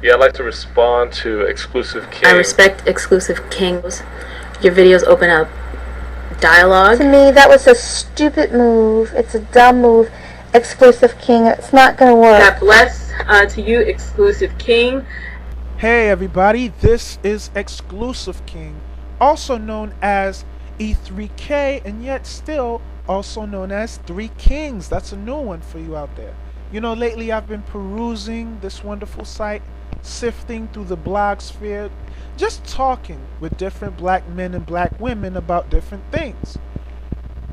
Yeah, I'd like to respond to Exclusive King. I respect Exclusiv King. Your videos open up dialogue. To me, that was a stupid move. It's a dumb move. Exclusiv King, it's not gonna work. God bless to you, Exclusiv King. Hey everybody, this is Exclusiv King, also known as E3K, and yet still also known as 3 Kings. That's a new one for you out there. You know, lately I've been perusing this wonderful site, sifting through the blog sphere, just talking with different black men and black women about different things.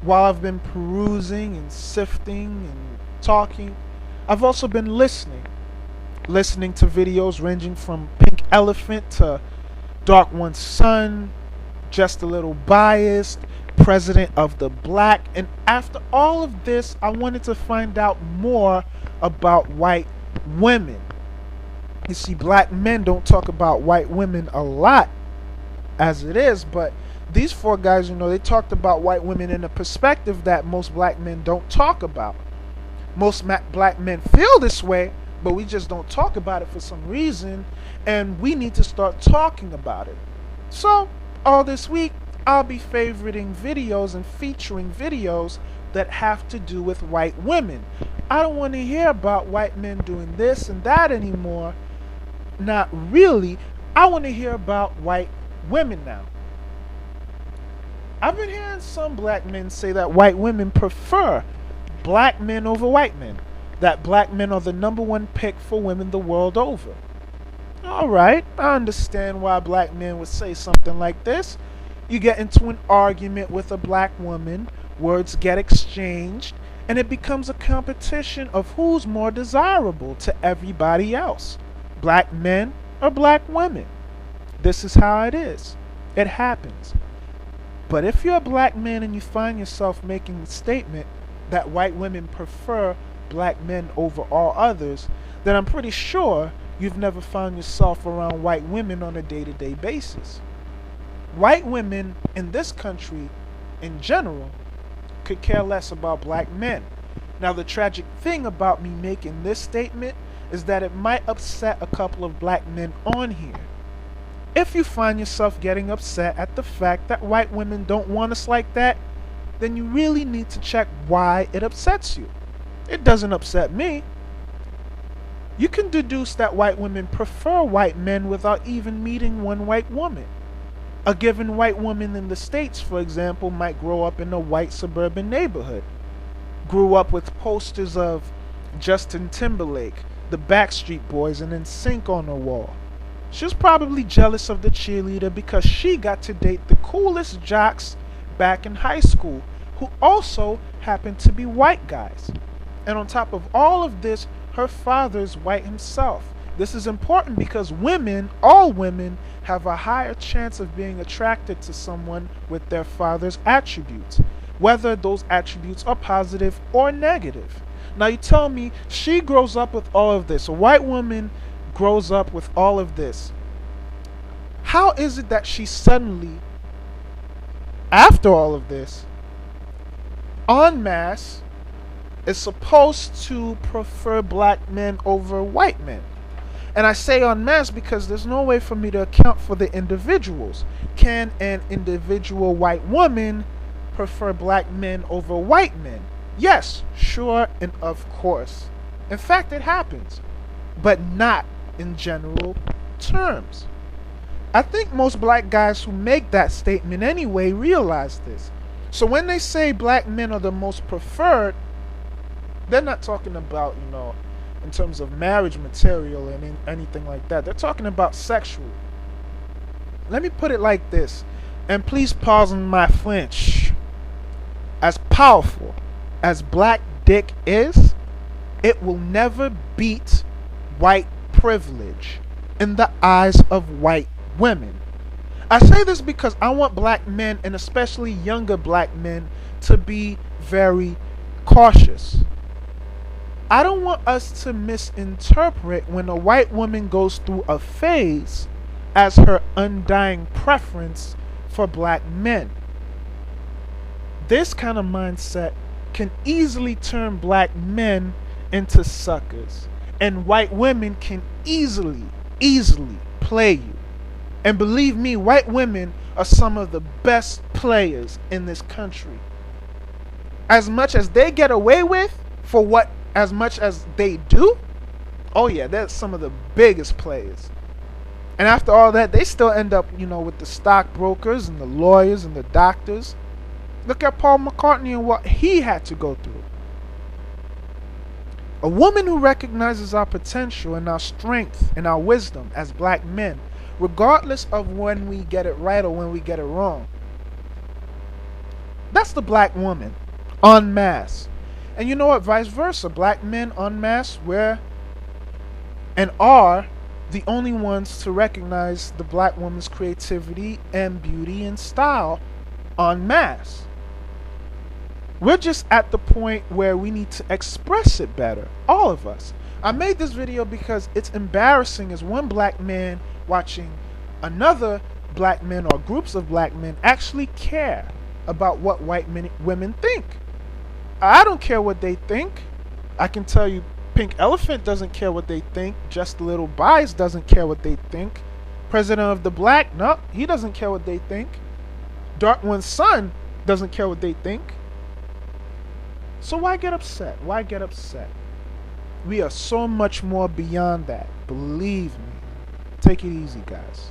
While I've been perusing and sifting and talking, I've also been listening to videos ranging from Pink Elephant to Dark One's Son, Just a Little Biased, President of the Black, and after all of this, I wanted to find out more about white women. You see, black men don't talk about white women a lot as it is, but these four guys, you know, they talked about white women in a perspective that most black men don't talk about. Most black men feel this way, but we just don't talk about it for some reason, and we need to start talking about it. So, all this week, I'll be favoriting videos and featuring videos that have to do with white women. I don't want to hear about white men doing this and that anymore. Not really. I want to hear about white women now. I've been hearing some black men say that white women prefer black men over white men. That black men are the #1 pick for women the world over. Alright, I understand why black men would say something like this. You get into an argument with a black woman, words get exchanged, and it becomes a competition of who's more desirable to everybody else. Black men or black women. This is how it is. It happens. But if you're a black man and you find yourself making the statement that white women prefer black men over all others, then I'm pretty sure you've never found yourself around white women on a day-to-day basis. White women in this country, in general, could care less about black men. Now, the tragic thing about me making this statement is that it might upset a couple of black men on here. If you find yourself getting upset at the fact that white women don't want us like that, then you really need to check why it upsets you. It doesn't upset me. You can deduce that white women prefer white men without even meeting one white woman. A given white woman in the States, for example, might grow up in a white suburban neighborhood. Grew up with posters of Justin Timberlake, the Backstreet Boys, and NSYNC on her wall. She was probably jealous of the cheerleader because she got to date the coolest jocks back in high school, who also happened to be white guys. And on top of all of this, her father's white himself. This is important because women, all women, have a higher chance of being attracted to someone with their father's attributes, whether those attributes are positive or negative. Now you tell me, she grows up with all of this. A white woman grows up with all of this. How is it that she suddenly, after all of this, en masse, is supposed to prefer black men over white men? And I say en masse because there's no way for me to account for the individuals. Can an individual white woman prefer black men over white men? Yes, sure, and of course. In fact, it happens, but not in general terms. I think most black guys who make that statement anyway realize this. So when they say black men are the most preferred, they're not talking about, you know, in terms of marriage material and anything like that. They're talking about sexual. Let me put it like this, and please pardon my French. As powerful as black dick is, it will never beat white privilege in the eyes of white women. I say this because I want black men, and especially younger black men, to be very cautious. I don't want us to misinterpret when a white woman goes through a phase as her undying preference for black men. This kind of mindset can easily turn black men into suckers, and white women can easily easily play you. And believe me, white women are some of the best players in this country. As much as they get away with for what, as much as they do, oh yeah, they're some of the biggest players. And after all that, they still end up, with the stockbrokers and the lawyers and the doctors. Look at Paul McCartney and what he had to go through. A woman who recognizes our potential and our strength and our wisdom as black men, regardless of when we get it right or when we get it wrong. That's the black woman, en masse. And you know what? Vice versa. Black men en masse were and are the only ones to recognize the black woman's creativity and beauty and style en masse. We're just at the point where we need to express it better, all of us. I made this video because it's embarrassing as one black man watching another black men or groups of black men actually care about what women think. I don't care what they think. I can tell you Pink Elephant doesn't care what they think. Just Little Bias doesn't care what they think. President of the Black, no, he doesn't care what they think. Dark One's son doesn't care what they think. So why get upset? Why get upset? We are so much more beyond that. Believe me. Take it easy, guys.